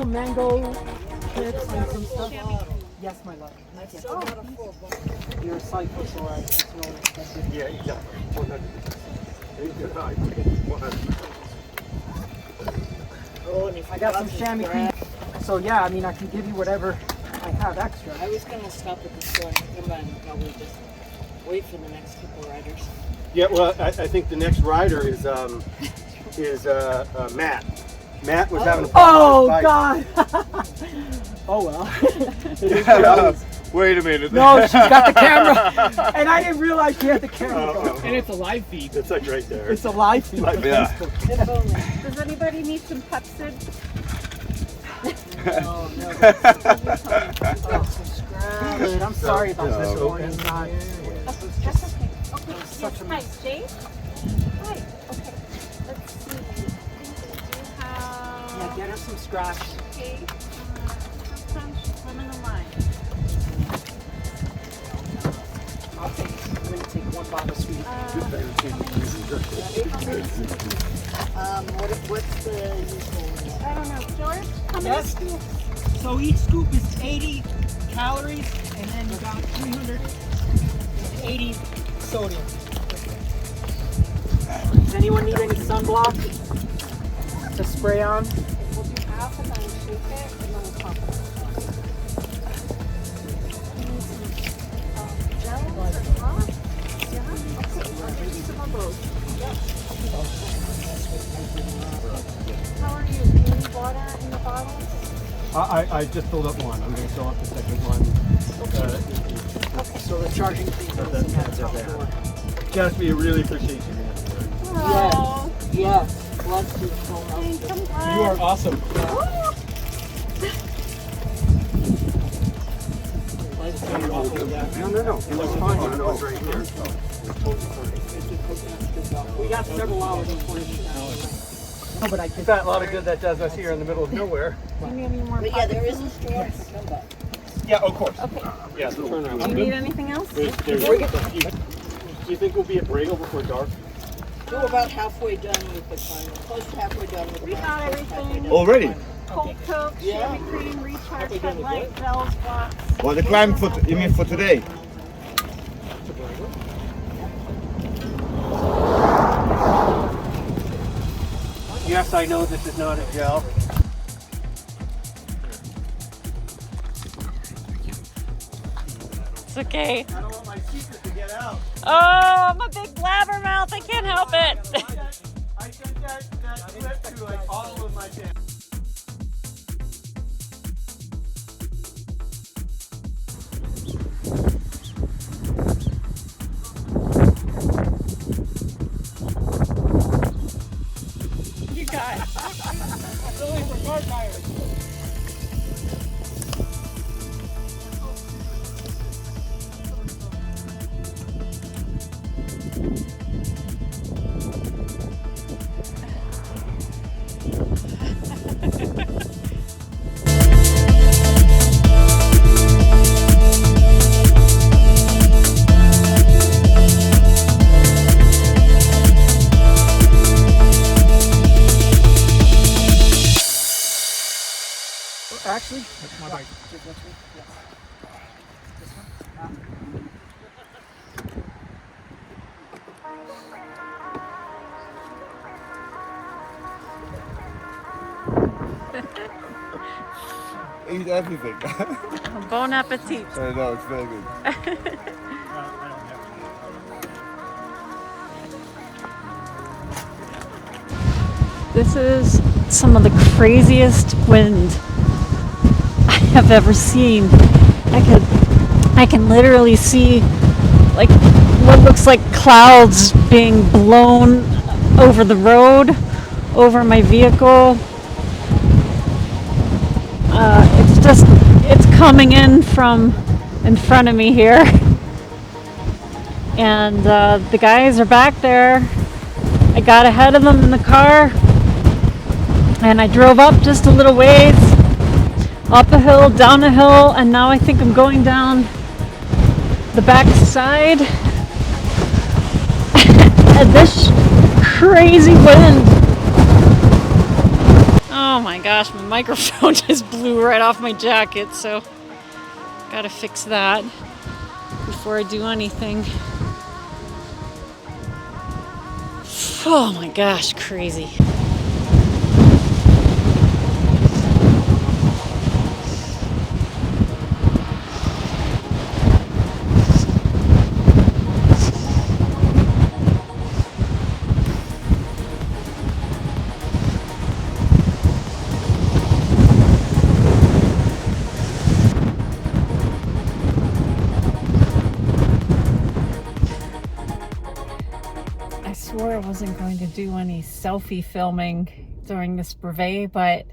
some mango chips and some stuff? Yes, my love. Yes. Oh, you're a cyclist, so it's no expensive. Yeah, exactly. 100%. Oh, and if I got some chamois cream. So yeah, I mean, I can give you whatever I have extra. I was gonna stop at the store and come back and probably just wait for the next couple riders. Yeah, well, I think the next rider is Matt. Matt was having a problem. Oh God! Oh well. Wait a minute. No, she's got the camera, and I didn't realize she had the camera. And it's a live feed. It's like right there. It's a live feed. Yeah. Does anybody need some Pepsid? No. Good. I'm sorry about this morning. That's okay. Okay. Yes, hi, Jay. Hi. Okay. Let's see. We do have. Yeah, get her some scratch. Okay. Sometimes swim in the line. I'm gonna take one bottle of sweet. What's the usual? I don't know. George, how many Yes. scoops? So each scoop is 80 calories, and then you got 380 sodium. Does anyone need any sunblock to spray on? We'll do half and then shake it and then top it. Need some gels or drops? Yeah? Okay, I'll give you some of both. How are you? Do you need water in the bottles? I just filled up one. I'm going to fill up the second one. So the charging thing goes in that top door. Jess, we really appreciate you, man. Oh, Yes. Bless you so much. thanks. I'm You glad. are awesome. No. It was fine. I know it's right here. We got several hours in 20 minutes. No, but I did That a lot of good that does us here in the middle of nowhere. Do you need any more But yeah, there is a store. Come back. Yeah, of course. Okay. Yeah, so turn around. Do you need anything else? Do you think we'll be at Bragle before dark? We're about halfway done with the final. Close to halfway done with the We got everything. Already? Cold Coke, Yeah. chamois cream, recharge headlight, bells, blocks. Well, the climb for you mean for today? Yes, I know this is not a gel. It's okay. I don't want my secret to get out. Oh, I'm a big blabbermouth. I can't help it. I sent that clip to like all of my family. You guys. It's only for car tires. Actually, That's my bike. Eat everything. Bon appetit. I know, it's very good. This is some of the craziest wind I have ever seen. I can literally see like what looks like clouds being blown over the road, over my vehicle. It's coming in from in front of me here. And the guys are back there. I got ahead of them in the car and I drove up just a little ways, up a hill, down a hill, and now I think I'm going down the back side. And this crazy wind. Oh my gosh, my microphone just blew right off my jacket, so gotta fix that before I do anything. Oh my gosh, crazy. I swore I wasn't going to do any selfie filming during this brevet, but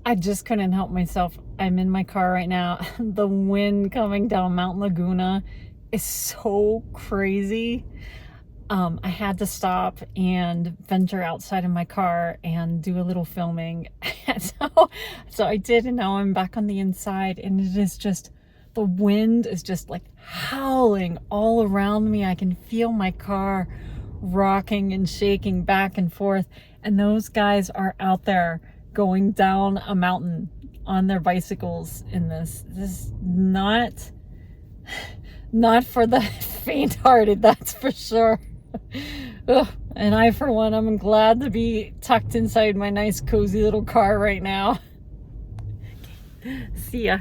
I just couldn't help myself. I'm in my car right now. The wind coming down Mount Laguna is so crazy. I had to stop and venture outside of my car and do a little filming. So I did, and now I'm back on the inside, and it is just, the wind is just like howling all around me. I can feel my car rocking and shaking back and forth, and those guys are out there going down a mountain on their bicycles in this. This is not for the faint-hearted, that's for sure. Ugh. And I, for one, I'm glad to be tucked inside my nice cozy little car right now. See ya.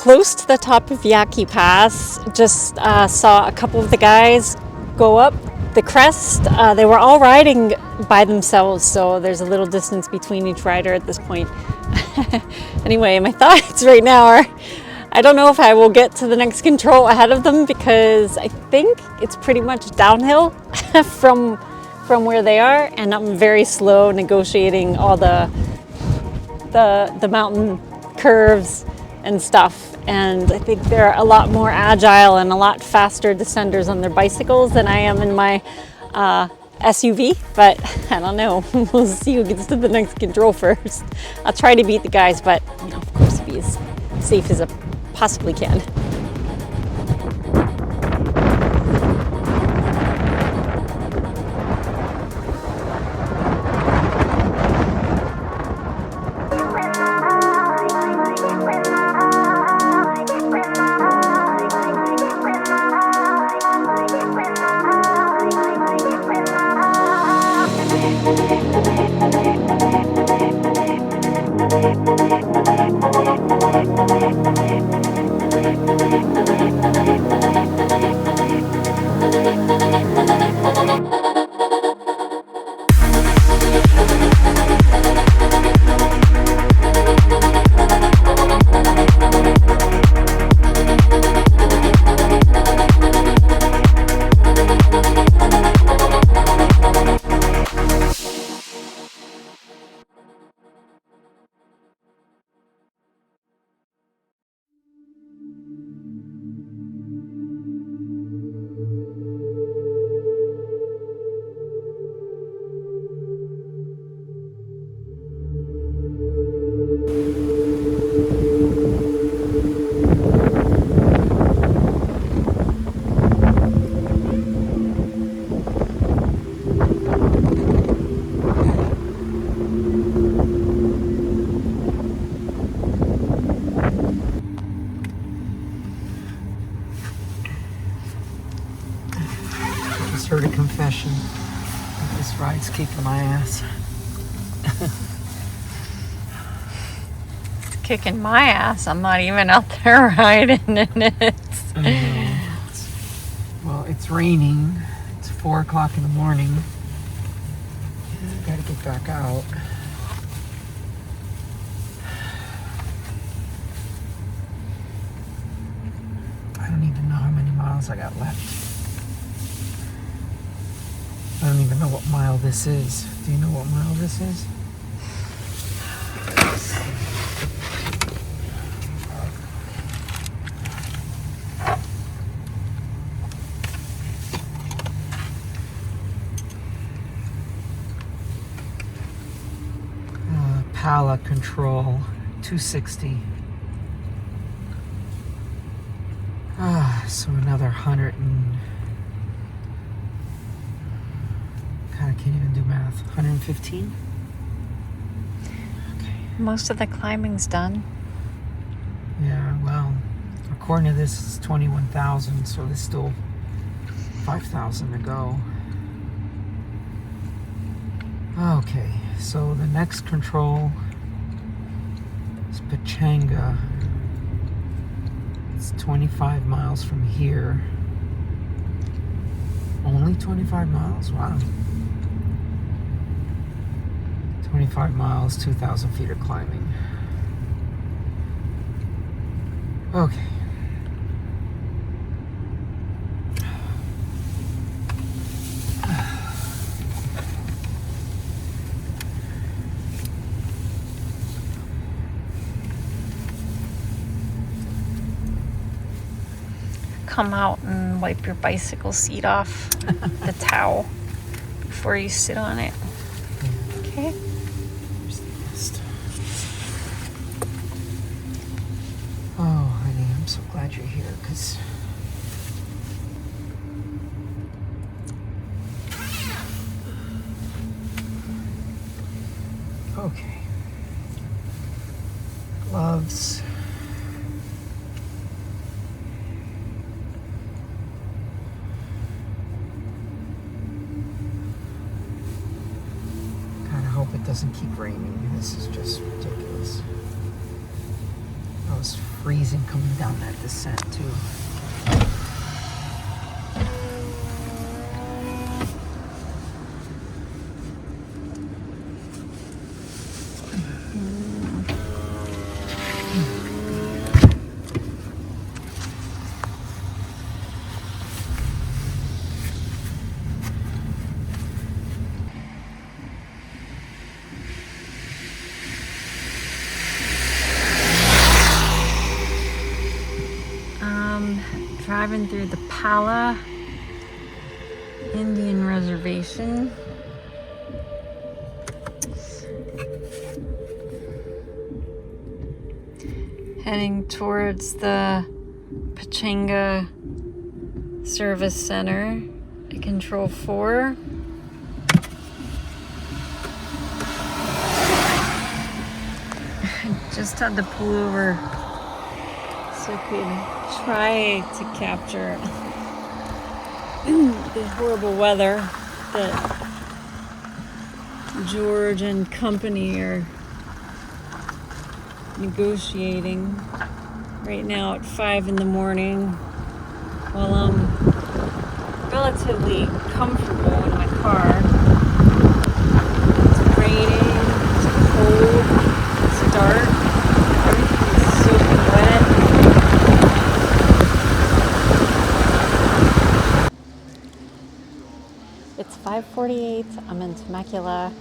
close to the top of Yaqui Pass. Just saw a couple of the guys go up the crest. They were all riding by themselves, so there's a little distance between each rider at this point. Anyway, my thoughts right now are, I don't know if I will get to the next control ahead of them, because I think it's pretty much downhill from where they are, and I'm very slow negotiating all the mountain curves and stuff. And I think they're a lot more agile and a lot faster descenders on their bicycles than I am in my SUV, but I don't know. We'll see who gets to the next control first. I'll try to beat the guys, but of course be as safe as I possibly can. Heard a confession. This ride's kicking my ass. It's kicking my ass. I'm not even out there riding in it. Well, it's raining. It's 4 o'clock in the morning. Gotta get back out. I don't even know how many miles I got left. I don't even know what mile this is. Do you know what mile this is? Pala control, 260. So another 100 and... I can't even do math. 115? Okay. Most of the climbing's done. Yeah, well, according to this, it's 21,000, so there's still 5,000 to go. Okay, so the next control is Pachanga. It's 25 miles from here. Only 25 miles? Wow. 25 miles, 2,000 feet of climbing. Okay. Come out and wipe your bicycle seat off the towel before you sit on it. Okay. Oh, honey, I'm so glad you're here, because okay. Gloves. Hope it doesn't keep raining. This is just ridiculous. I was freezing coming down that descent too. Driving through the Pala Indian Reservation. Heading towards the Pachanga Service Center at Control 4. I just had the pullover so I could try to capture the horrible weather that George and company are negotiating right now at 5 in the morning while I'm relatively comfortable in my car. It's raining, it's cold, it's dark, everything's soaking wet. It's 5:48, I'm in Temecula,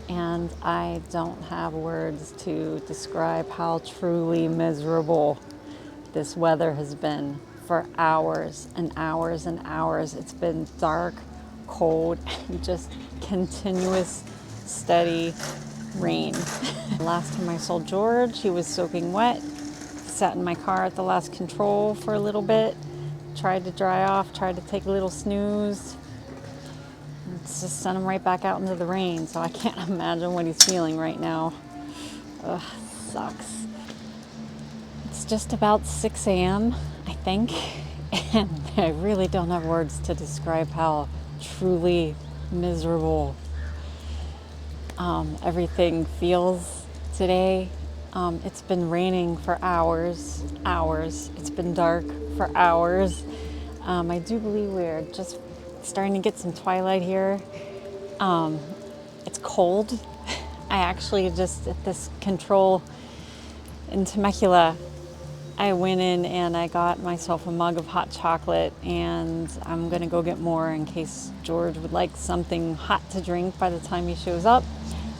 and I don't have words to describe how truly miserable this weather has been for hours and hours and hours. It's been dark, cold, and just continuous, steady rain. Last time I saw George, he was soaking wet. Sat in my car at the last control for a little bit, tried to dry off, tried to take a little snooze. It's just sent him right back out into the rain, so I can't imagine what he's feeling right now. Ugh, sucks. It's just about 6 a.m., I think, and I really don't have words to describe how truly miserable everything feels today. It's been raining for hours. It's been dark for hours. I do believe we're just starting to get some twilight here. It's cold. I actually just at this control in Temecula, I went in and I got myself a mug of hot chocolate, and I'm gonna go get more in case George would like something hot to drink by the time he shows up.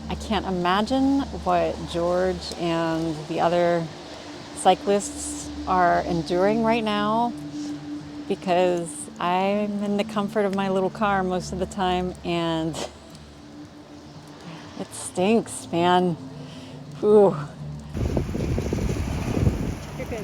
I can't imagine what George and the other cyclists are enduring right now, because I'm in the comfort of my little car most of the time, and it stinks, man. Ooh. You're good.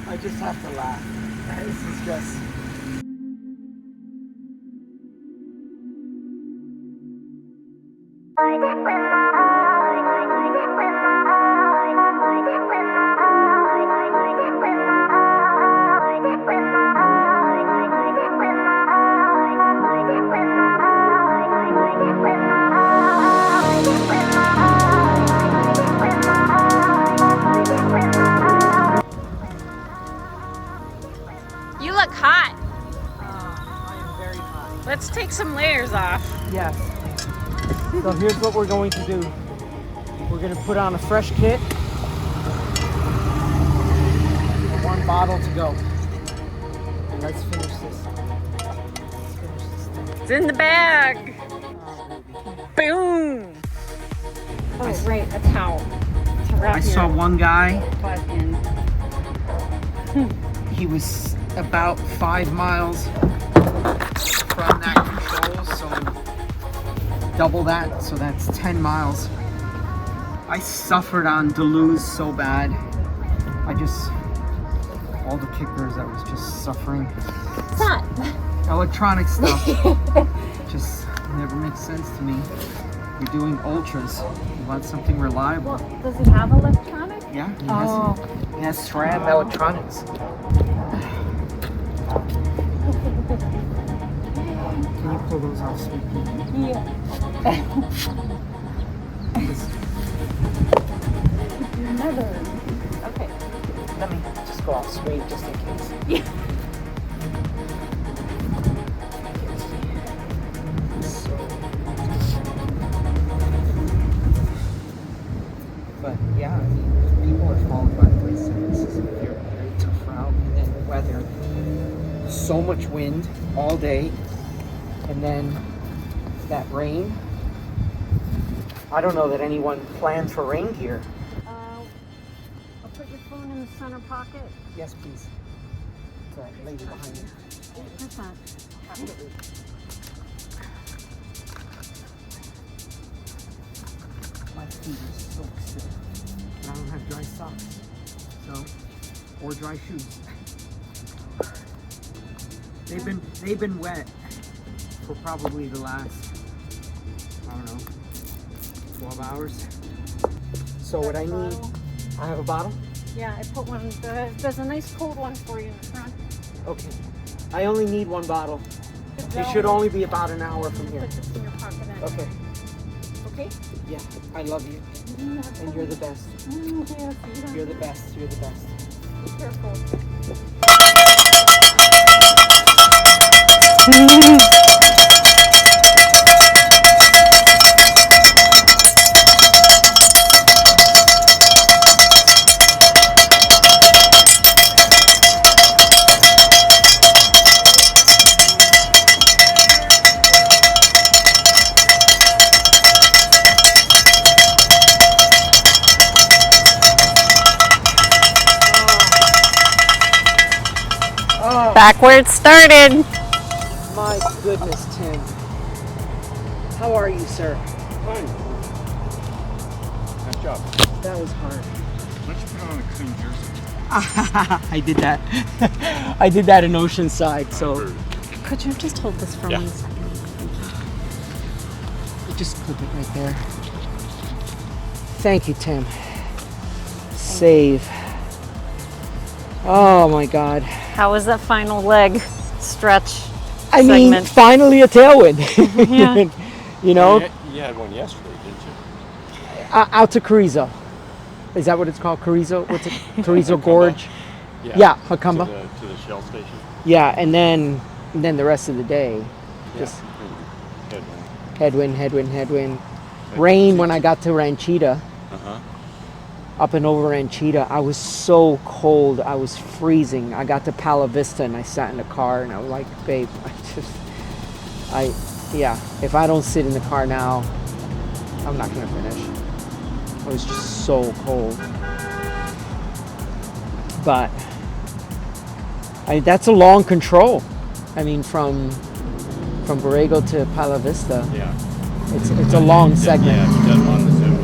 I just have to laugh. This is just... You look hot. I am very hot. Let's take some layers off. Yes. So here's what we're going to do. We're going to put on a fresh kit. One bottle to go. And let's finish this. It's in the bag. Boom. Oh, right, a towel. To wrap I saw your one guy. butt in. He was about 5 miles from that control, so double that, so that's 10 miles. I suffered on Duluth so bad. All the kickers, I was just suffering. Son. Electronic stuff just never makes sense to me. You're doing ultras. You want something reliable. Well, does he have electronic? Yeah, Oh. he has SRAM electronics. Can you pull those off, sweetie? Yeah. Another. Okay. Let me just go off screen just in case. Yeah. But yeah, I mean, people are falling by the wayside. This is a very, very tough route. And then the weather. So much wind all day. And then that rain. I don't know that anyone planned for rain gear. I'll put your phone in the center pocket. Yes, please. Sorry, lady behind you. That's not. Absolutely. My feet are so stiff. And I don't have dry socks. So, or dry shoes. They've been wet for probably the last, I don't know, 12 hours. So what I need, I have a bottle? Yeah, I put one. There's a nice cold one for you in the front. Okay. I only need one bottle. Good It job. should only be about an hour from here. Put this in your pocket then. Okay. Okay? Yeah, I love you. And you're the best. Yes, You're the best. You're the best. be careful. Back where it started. My goodness, Tim. How are you, sir? Fine. Nice job. That was hard. Why don't you put on a clean jersey? I did that. I did that in Oceanside, so Could you just hold this for Yeah. 1 second? just clip it right there. Thank you, Tim. Save. Oh my God. How was that final leg stretch I mean, segment? finally a tailwind. Yeah. You know, You had one yesterday, didn't you? out to Carrizo. Is that what it's called? Carrizo? What's it? Carrizo Gorge? Yeah, Hakamba. To the Shell station. Yeah, and then the rest of the day, just headwind. Rain when I got to Ranchita. Up and over Ranchita, I was so cold. I was freezing. I got to Palo Vista and I sat in the car and I was like, babe, if I don't sit in the car now, I'm not gonna finish. I was just so cold. But that's a long control. I mean, from Borrego to Palo Vista, Yeah. it's a long segment. Yeah, it doesn't on the Zoom.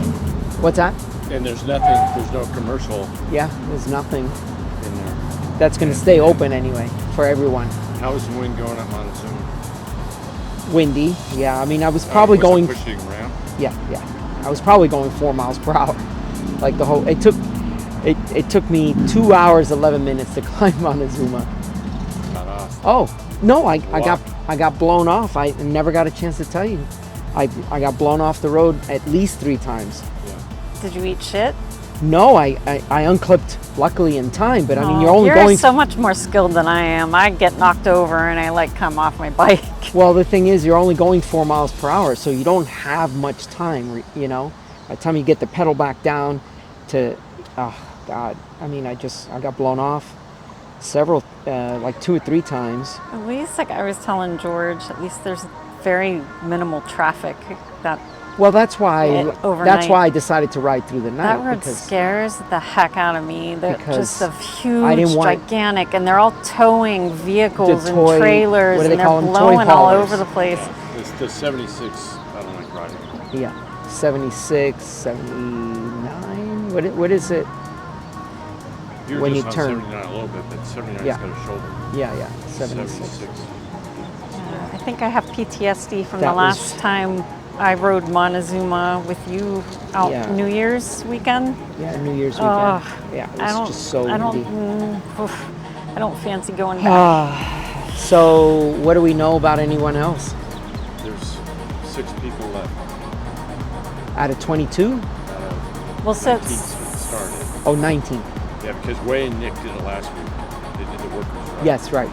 What's that? And there's no commercial Yeah, there's nothing. in there. That's going to stay open anyway for everyone. How is the wind going up on Zoom? Windy, yeah. I mean, I was probably Was it going. pushing around? Yeah. I was probably going 4 miles per hour. Like the whole. It took me 2 hours 11 minutes to climb Montezuma. Not off. Oh no, I Walk. got blown off. I never got a chance to tell you. I got blown off the road at least 3 times. Did you eat shit? No, I unclipped luckily in time, but I mean you're only You're going. so much more skilled than I am. I get knocked over and I come off my bike. Well, the thing is, you're only going 4 miles per hour, so you don't have much time, you know? By the time you get the pedal back down to, oh, God. I mean, I got blown off several, like 2 or 3 times. At least, like I was telling George, at least there's very minimal traffic. Well, that's why overnight. I decided to ride through the night. That road scares the heck out of me. They're just a I huge, didn't want gigantic, and they're all towing vehicles the and toy- trailers, what do they and call they're them? Toy blowing all haulers. over the place. It's the 76, I don't like riding Yeah, 76, 79. What is it? You're When just you on turn. 79 a little bit, but 79's Yeah. got a shoulder. Yeah, 76. 76. I think I have PTSD from That the was- last time I rode Montezuma with you out Yeah. New Year's weekend. Yeah, New Year's weekend. Ugh, Yeah, it I was don't. just so I don't. windy. I don't fancy going back. So, what do we know about anyone else? There's 6 people left Out of 22? out of Well, 19 since since it started. Oh, 19. Yeah, because Way and Nick did it last week. They did the workers. Right? Yes, right.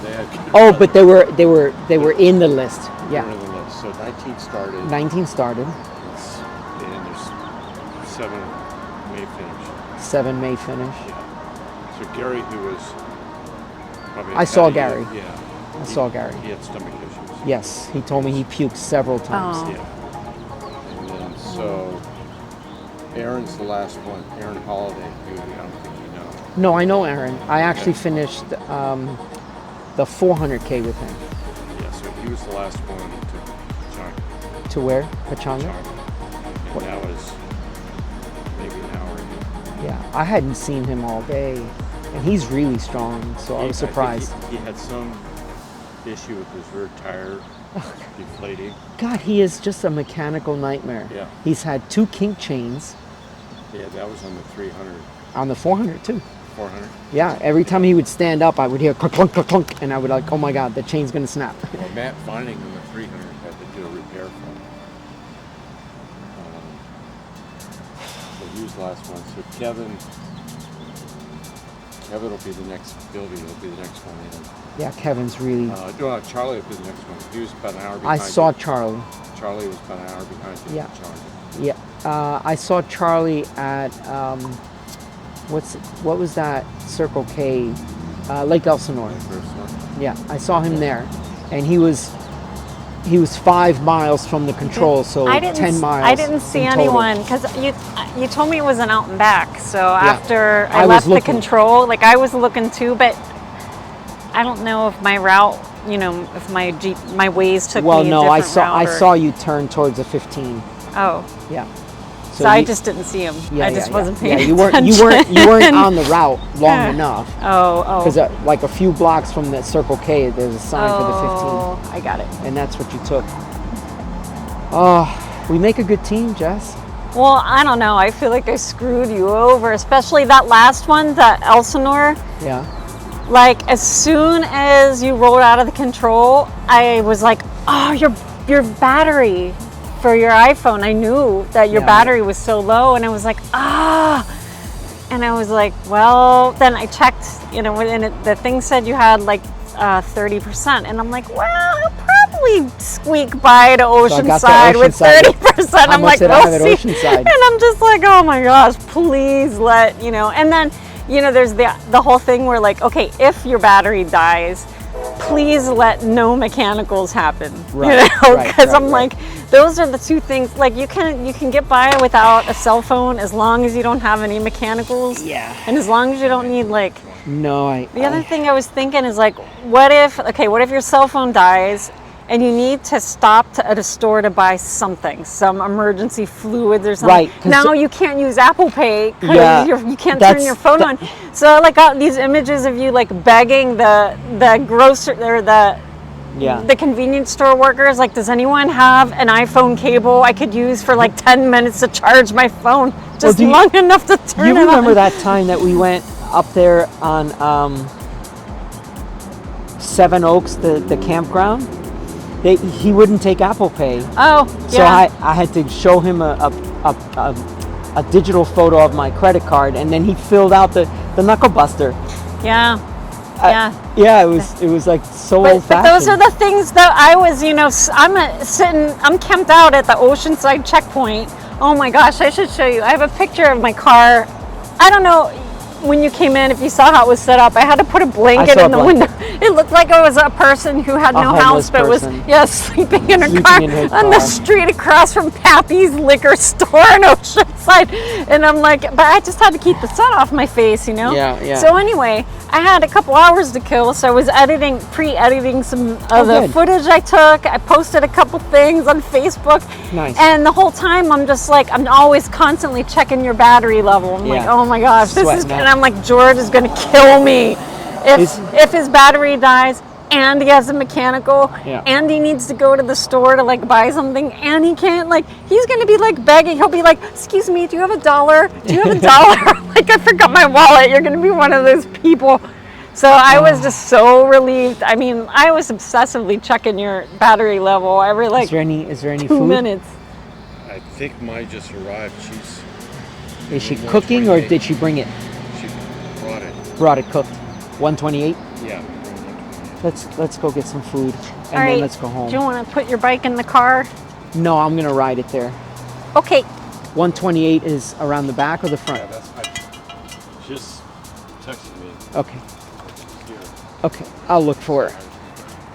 They had, Oh, but they were in the list. they Yeah. were in the list. So 19 started. 19 started. And there's 7 may finish. 7 may finish. Yeah. So Gary, who was probably I saw ahead of Gary. you, yeah. I saw Gary. He had stomach issues. Yes, he told me he puked several times. Oh. Yeah. And then so Aaron's the last one. Aaron Holiday, who I don't think you know. No, I know Aaron. I actually finished the 400K with him. Yeah, so he was the last one to China. To where? Pachanga? And that was maybe an hour ago. Yeah, I hadn't seen him all day, and he's really strong, so I was think surprised. He had some issue with his rear tire deflating. God, he is just a mechanical nightmare. Yeah. He's had 2 kink chains Yeah, that was on the 300, on the 400 too. 400. Yeah, every time he would stand up, I would hear clunk, clunk, clunk, clunk, and I would like, oh my God, the chain's gonna snap. Well, Matt Finding on the 300 had to do a repair for him. So he was the last one. So Kevin will be the next, He'll be the next one in. Yeah, Kevin's really. No, Charlie will be the next one. He was about an hour behind. I saw you. Charlie. Charlie was about an hour behind you. Yeah. Charlie. Yeah, I saw Charlie at what was that Circle K, Lake Elsinore. First one. Yeah, I saw him there, and he was 5 miles from the control, so 10 miles. I didn't see in total. anyone because you told me it was an out and back. So after I I was left the looking. control, like I was looking too, but I don't know if my route, if my Waze took Well, me a no, different route. I saw you turn towards the 15. Oh, Yeah. so I just didn't see him. I just wasn't paying you weren't attention. on the route long enough. Oh. Because like a few blocks from the Circle K, there's a sign for the 15. Oh, I got it. And that's what you took. Oh, we make a good team, Jess. Well, I don't know. I feel like I screwed you over, especially that last one, that Elsinore. Yeah. Like as soon as you rolled out of the control, I was like, "Oh, your battery for your iPhone." I knew that your Yeah, battery was so low, and I was like, "Ah." And I was like, "Well," then I checked, and the thing said you had like 30%, and I'm like, "Well, I'll probably squeak by to I got the Oceanside with Oceanside. 30%." How I'm much like, did I have at "We'll see." Oceanside? And I'm just like, "Oh my gosh, please let." And then there's the whole thing where like, okay, if your battery dies, please let no mechanicals happen. Right, Because right, I'm like, those are the two things. Like you can get by without a cell phone as long as you don't have any mechanicals. Yeah. And as long as you don't need like. No, The other thing I was thinking is like, what if your cell phone dies and you need to stop at a store to buy some emergency fluids or something. Right, 'cause now you can't use Apple Pay because Yeah, you can't turn your phone on. So I like got these images of you like begging the grocer or the convenience store workers, like, does anyone have an iPhone cable I could use for like 10 minutes to charge my phone just long enough to turn it on? You remember that time that we went up there on Seven Oaks, the campground? He wouldn't take Apple Pay. Oh, So yeah. I had to show him a digital photo of my credit card, and then he filled out the knuckle buster. Yeah. Yeah, it was like so But old-fashioned. those are the things that I was, I'm camped out at the Oceanside checkpoint. Oh my gosh, I should show you. I have a picture of my car. I don't know when you came in if you saw how it was set up. I had to put a blanket in the window. It looked like it was a person who had A no homeless house, but person. was sleeping in a Sleeping car in her on the car. street across from Pappy's liquor store in Oceanside. And I'm like, but I just had to keep the sun off my face, you know? Yeah. So anyway, I had a couple hours to kill, so I was pre-editing some of the good. footage I took. I posted a couple things on Facebook. Nice. And the whole time I'm just like, I'm always constantly checking your battery level. I'm like, Yeah. oh my gosh, this is, Sweating and out. I'm like, George is gonna kill me if his battery dies and he has a mechanical and he needs to go to the store to like buy something and he can't, like, he's gonna be like begging. He'll be like, excuse me, do you have $1? Do you have $1? Like, I forgot my wallet. You're gonna be one of those people. So I was just so relieved. I mean, I was obsessively checking your battery level every like Is there any 2 food? minutes. I think Mai just arrived. Is she cooking or did she bring it? She brought it. Brought it cooked. 128. Yeah. Let's go get some food and All then right. let's go home. Do you want to put your bike in the car? No, I'm gonna ride it there. Okay. 128 is around the back or the front? Just texted me. Okay. Okay, I'll look for it.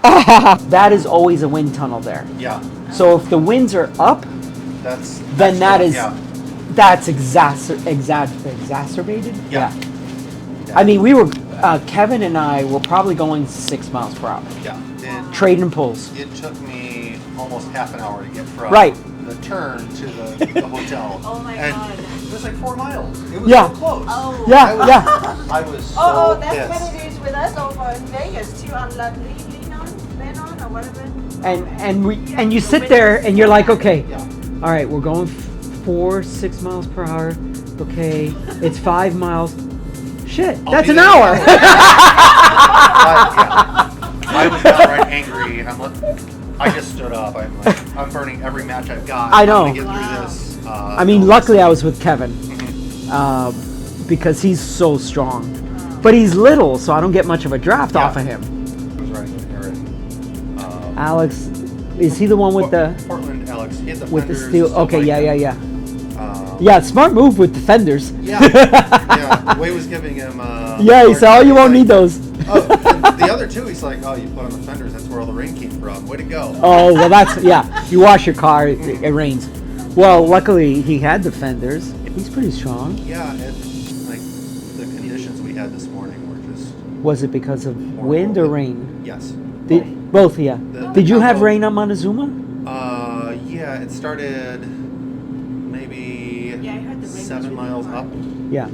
That is always a wind tunnel there. Yeah, So if the winds are up, then that's exacerbated. Yeah. I mean, Kevin and I were probably going 6 miles per hour. Yeah. Trade and pulls. It took me almost half an hour to get from the turn to the hotel. Oh my and God. It was like 4 miles. It was Yeah. so close. Oh. Yeah. I was so Oh, that's pissed. what it is with us over in Vegas too, on Lenon or whatever. And you sit there and you're like, okay, Yeah. all right, we're going 6 miles per hour. Okay, it's 5 miles. Shit, that's be an there. hour. I was downright angry. I just stood up. I'm burning every match I've got. I know. I'm gonna get through this. I mean, luckily I was with Kevin because he's so strong, but he's little, so I don't get much of a draft off of him. I was riding with Aaron. Alex, is he the one with the Portland Alex? He had the with the fenders, steel? stuff Okay, like yeah, that. yeah. Yeah, smart move with the fenders. Yeah. The way was giving him. Yeah, he said, "Oh, you won't like, need those." Oh, and the other two, he's like, "Oh, you put on the fenders. That's where all the rain came from. Way to go." Oh, well, you wash your car, it rains. Well, luckily he had the fenders. He's pretty strong. Yeah, like the conditions we had this morning were just. Was it because of wind or rain? Yes. Both, yeah. Did you have rain on Montezuma? Yeah, it started maybe 7 miles up. Yeah.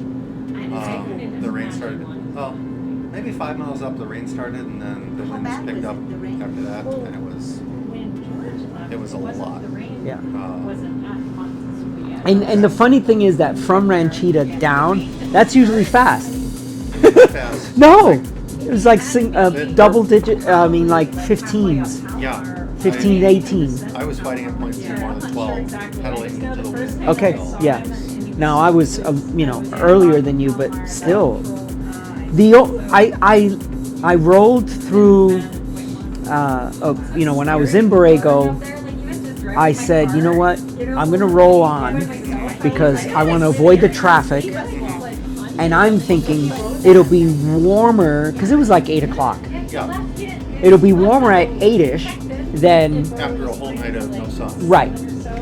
The rain started. Oh, maybe 5 miles up. The rain started, and then the winds picked up after that, and it was a lot. Yeah. And the funny thing is that from Ranchita down, that's usually fast. Fast. No, it was like double digit. I mean, like 15s, Yeah. 15 to 18. I was fighting at points to more than 12, pedaling into the wind. Okay, yeah. Now I was, earlier than you, but still, I rolled through. When I was in Borrego, I said, you know what, I'm gonna roll on because I want to avoid the traffic, and I'm thinking it'll be warmer because it was like 8 o'clock. Yeah. It'll be warmer at 8ish than After a whole night of no sun. right.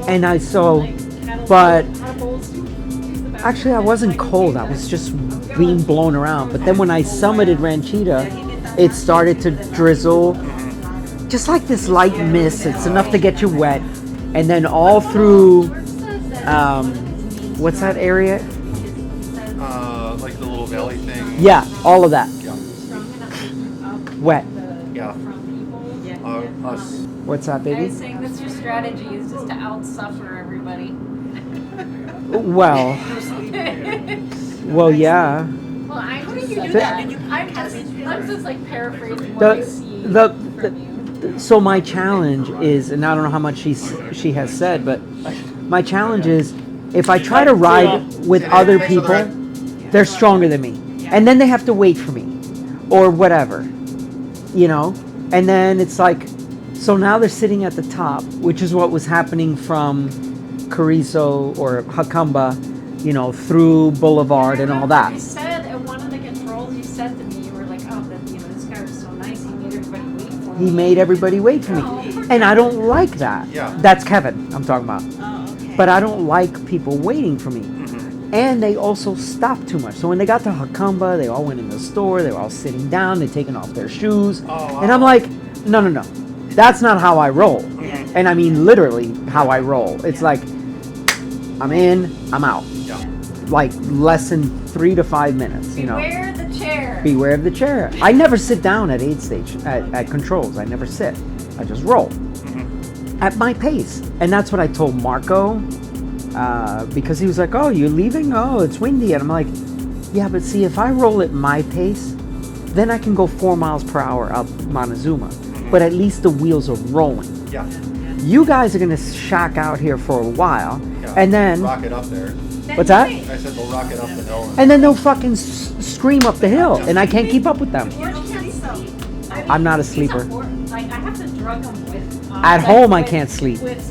And but actually I wasn't cold. I was just being blown around. But then when I summited Ranchita, it started to drizzle, just like this light mist. It's enough to get you wet. And then all through, what's that area? Like the little valley thing. Yeah, all of that. Yeah. Wet. Yeah. Us. What's that, I baby? was saying that's your strategy is just to outsuffer everybody. Well, yeah. Well, I think you do The- that. I'm just like paraphrasing what I see from you. So my challenge is, and I don't know how much she has said, but my challenge is if I try to ride with other people, they're stronger than me, and then they have to wait for me, or whatever, and then it's like, so now they're sitting at the top, which is what was happening from Carrizo or Jacamba, through Boulevard and all that. I said I wanted to get roles you said to me, you were like, oh, that, you know, this guy was so nice. He made everybody wait for He me. made everybody wait for me. And I don't like that. Yeah. That's Kevin I'm talking about. Oh, okay. But I don't like people waiting for me. Mm-hmm. And they also stop too much. So when they got to Hakamba, they all went in the store. They were all sitting down. They're taking off their shoes. Oh, And I'm wow. like, no. That's not how I roll. Mhm. And I mean literally how I roll. It's like, I'm in, I'm out. Yeah. Like less than 3 to 5 minutes, you know. Beware the chair. Beware of the chair. I never sit down at aid station, at controls. I never sit. I just roll at my pace. And that's what I told Marco, because he was like, oh, you're leaving? Oh, it's windy. And I'm like, yeah, but see, if I roll at my pace, then I can go 4 miles per hour up Montezuma. But at least the wheels are rolling. Yeah. You guys are going to shack out here for a while. Yeah. And then, Rock it up there. what's that? I said they'll rock it up the hill. And then they'll fucking scream up the hill. And I can't keep up with them. I mean, I'm not a he's sleeper. Like, I have to drug him with. At home, I can't sleep. With